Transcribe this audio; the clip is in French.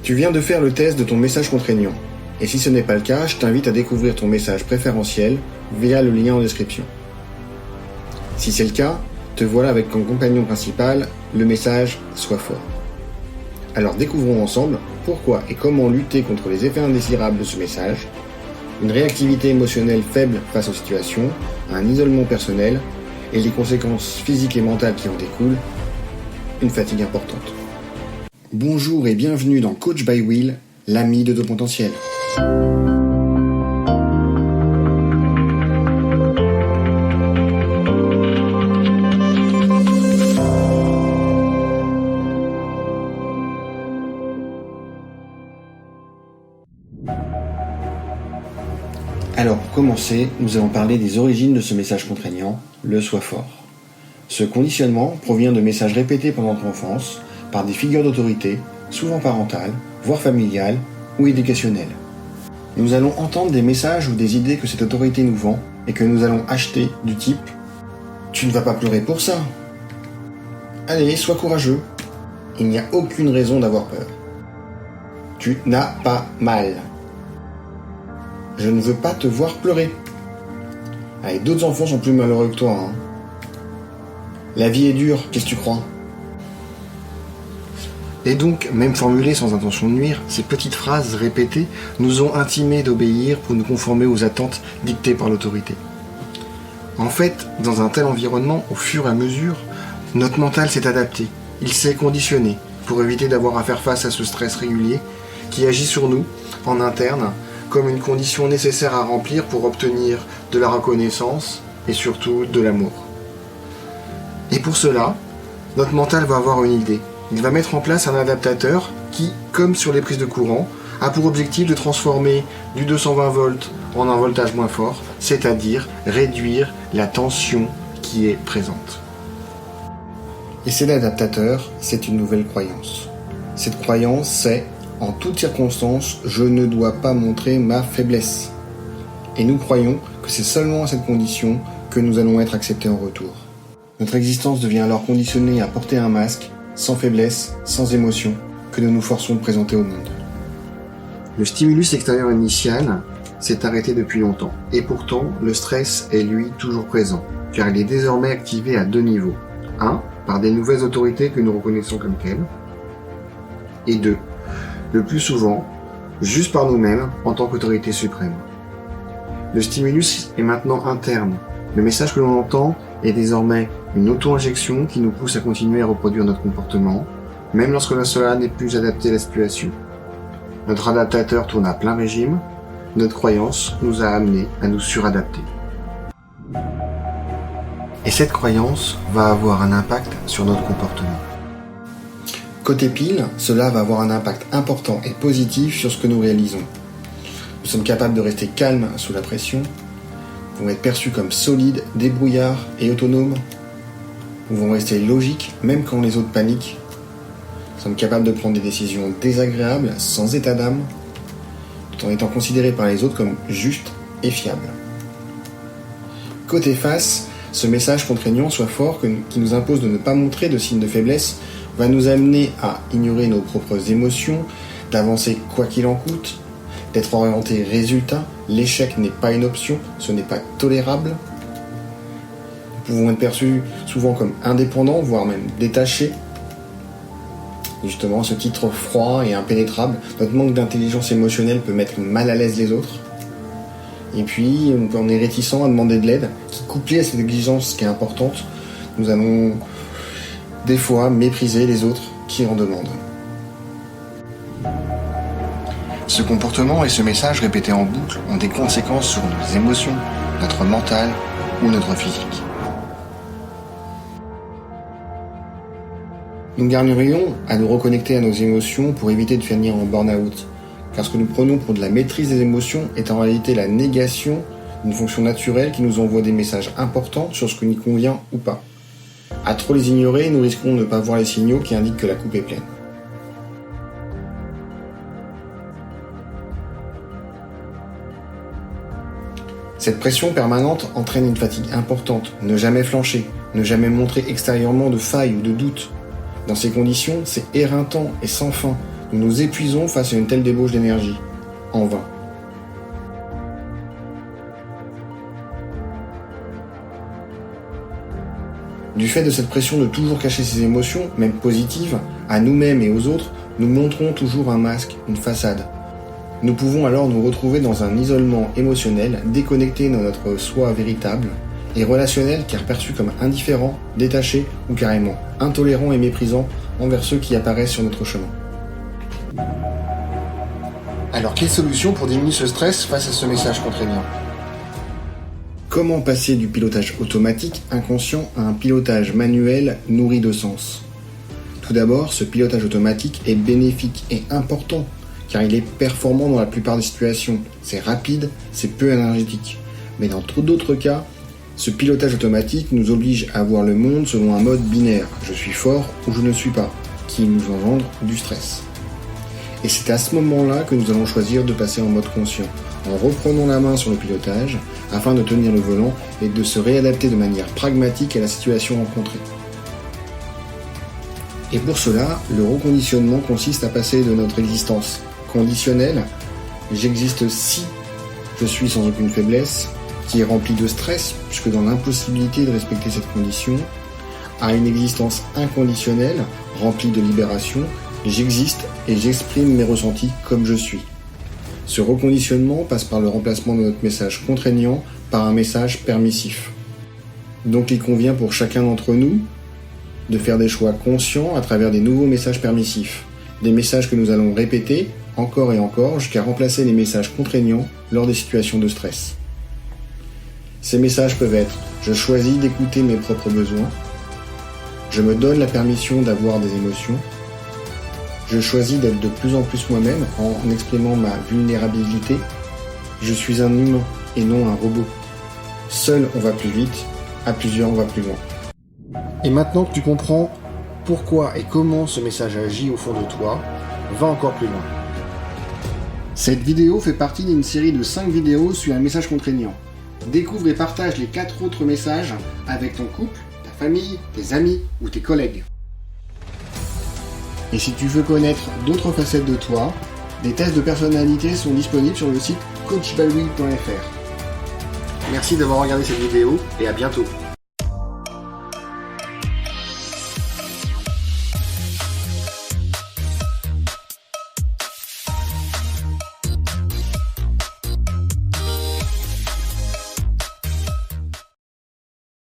Tu viens de faire le test de ton message contraignant. Et si ce n'est pas le cas, je t'invite à découvrir ton message préférentiel via le lien en description. Si c'est le cas, te voilà avec comme compagnon principal le message « Sois fort ». Alors découvrons ensemble pourquoi et comment lutter contre les effets indésirables de ce message, une réactivité émotionnelle faible face aux situations, un isolement personnel et les conséquences physiques et mentales qui en découlent, une fatigue importante. Bonjour et bienvenue dans Coach by Will, l'ami de ton potentiel. Alors pour commencer, nous allons parler des origines de ce message contraignant, le « Sois fort ». Ce conditionnement provient de messages répétés pendant ton enfance par des figures d'autorité, souvent parentales, voire familiales ou éducationnelles. Nous allons entendre des messages ou des idées que cette autorité nous vend et que nous allons acheter du type « Tu ne vas pas pleurer pour ça !»« Allez, sois courageux !» « Il n'y a aucune raison d'avoir peur. »« Tu n'as pas mal. » « Je ne veux pas te voir pleurer. » Allez, d'autres enfants sont plus malheureux que toi, hein. La vie est dure, qu'est-ce que tu crois? Et donc, même formulées sans intention de nuire, ces petites phrases répétées nous ont intimés d'obéir pour nous conformer aux attentes dictées par l'autorité. En fait, dans un tel environnement, au fur et à mesure, notre mental s'est adapté. Il s'est conditionné pour éviter d'avoir à faire face à ce stress régulier qui agit sur nous, en interne, comme une condition nécessaire à remplir pour obtenir de la reconnaissance et surtout de l'amour. Et pour cela, notre mental va avoir une idée. Il va mettre en place un adaptateur qui, comme sur les prises de courant, a pour objectif de transformer du 220 volts en un voltage moins fort, c'est-à-dire réduire la tension qui est présente. Et cet adaptateur, c'est une nouvelle croyance. Cette croyance, c'est « En toutes circonstances, je ne dois pas montrer ma faiblesse ». Et nous croyons que c'est seulement à cette condition que nous allons être acceptés en retour. Notre existence devient alors conditionnée à porter un masque, sans faiblesse, sans émotion, que nous nous forçons de présenter au monde. Le stimulus extérieur initial s'est arrêté depuis longtemps. Et pourtant, le stress est lui toujours présent, car il est désormais activé à deux niveaux. 1. Par des nouvelles autorités que nous reconnaissons comme telles. Et 2. Le plus souvent, juste par nous-mêmes en tant qu'autorité suprême. Le stimulus est maintenant interne. Le message que l'on entend est désormais une auto-injection qui nous pousse à continuer à reproduire notre comportement, même lorsque cela n'est plus adapté à la situation. Notre adaptateur tourne à plein régime, notre croyance nous a amenés à nous suradapter. Et cette croyance va avoir un impact sur notre comportement. Côté pile, cela va avoir un impact important et positif sur ce que nous réalisons. Nous sommes capables de rester calmes sous la pression, nous pouvons être perçus comme solides, débrouillards et autonomes, nous pouvons rester logiques même quand les autres paniquent, nous sommes capables de prendre des décisions désagréables sans état d'âme, tout en étant considérés par les autres comme justes et fiables. Côté face, ce message contraignant « Sois fort » qui nous impose de ne pas montrer de signes de faiblesse va nous amener à ignorer nos propres émotions, d'avancer quoi qu'il en coûte, d'être orienté résultat. L'échec n'est pas une option, ce n'est pas tolérable. Nous pouvons être perçus souvent comme indépendants, voire même détachés. Justement, ce titre froid et impénétrable, notre manque d'intelligence émotionnelle peut mettre mal à l'aise les autres. Et puis, on est réticent à demander de l'aide, qui couplé à cette exigence qui est importante, nous allons des fois mépriser les autres qui en demandent. Ce comportement et ce message répétés en boucle ont des conséquences sur nos émotions, notre mental ou notre physique. Nous gagnerions à nous reconnecter à nos émotions pour éviter de finir en burn-out, car ce que nous prenons pour de la maîtrise des émotions est en réalité la négation d'une fonction naturelle qui nous envoie des messages importants sur ce qui nous convient ou pas. À trop les ignorer, nous risquons de ne pas voir les signaux qui indiquent que la coupe est pleine. Cette pression permanente entraîne une fatigue importante, ne jamais flancher, ne jamais montrer extérieurement de failles ou de doutes. Dans ces conditions, c'est éreintant et sans fin Nous nous épuisons face à une telle débauche d'énergie. En vain. Du fait de cette pression de toujours cacher ses émotions, même positives, à nous-mêmes et aux autres, nous montrons toujours un masque, une façade. Nous pouvons alors nous retrouver dans un isolement émotionnel, déconnecté de notre soi véritable, et relationnel car perçu comme indifférent, détaché ou carrément intolérant et méprisant envers ceux qui apparaissent sur notre chemin. Alors quelle solution pour diminuer ce stress face à ce message contraignant ? Comment passer du pilotage automatique inconscient à un pilotage manuel nourri de sens ? Tout d'abord, ce pilotage automatique est bénéfique et important car il est performant dans la plupart des situations. C'est rapide, c'est peu énergétique. Mais dans trop d'autres cas, ce pilotage automatique nous oblige à voir le monde selon un mode binaire, je suis fort ou je ne suis pas, qui nous engendre du stress. Et c'est à ce moment-là que nous allons choisir de passer en mode conscient, en reprenant la main sur le pilotage, afin de tenir le volant et de se réadapter de manière pragmatique à la situation rencontrée. Et pour cela, le reconditionnement consiste à passer de notre existence conditionnelle, j'existe si je suis sans aucune faiblesse, qui est remplie de stress, puisque dans l'impossibilité de respecter cette condition, à une existence inconditionnelle, remplie de libération, j'existe et j'exprime mes ressentis comme je suis. Ce reconditionnement passe par le remplacement de notre message contraignant par un message permissif. Donc il convient pour chacun d'entre nous de faire des choix conscients à travers des nouveaux messages permissifs, des messages que nous allons répéter encore et encore jusqu'à remplacer les messages contraignants lors des situations de stress. Ces messages peuvent être « je choisis d'écouter mes propres besoins »,« je me donne la permission d'avoir des émotions », je choisis d'être de plus en plus moi-même en exprimant ma vulnérabilité. Je suis un humain et non un robot. Seul on va plus vite, à plusieurs on va plus loin. Et maintenant que tu comprends pourquoi et comment ce message agit au fond de toi, va encore plus loin. Cette vidéo fait partie d'une série de 5 vidéos sur un message contraignant. Découvre et partage les 4 autres messages avec ton couple, ta famille, tes amis ou tes collègues. Et si tu veux connaître d'autres facettes de toi, des tests de personnalité sont disponibles sur le site coachbalwi.fr. Merci d'avoir regardé cette vidéo et à bientôt.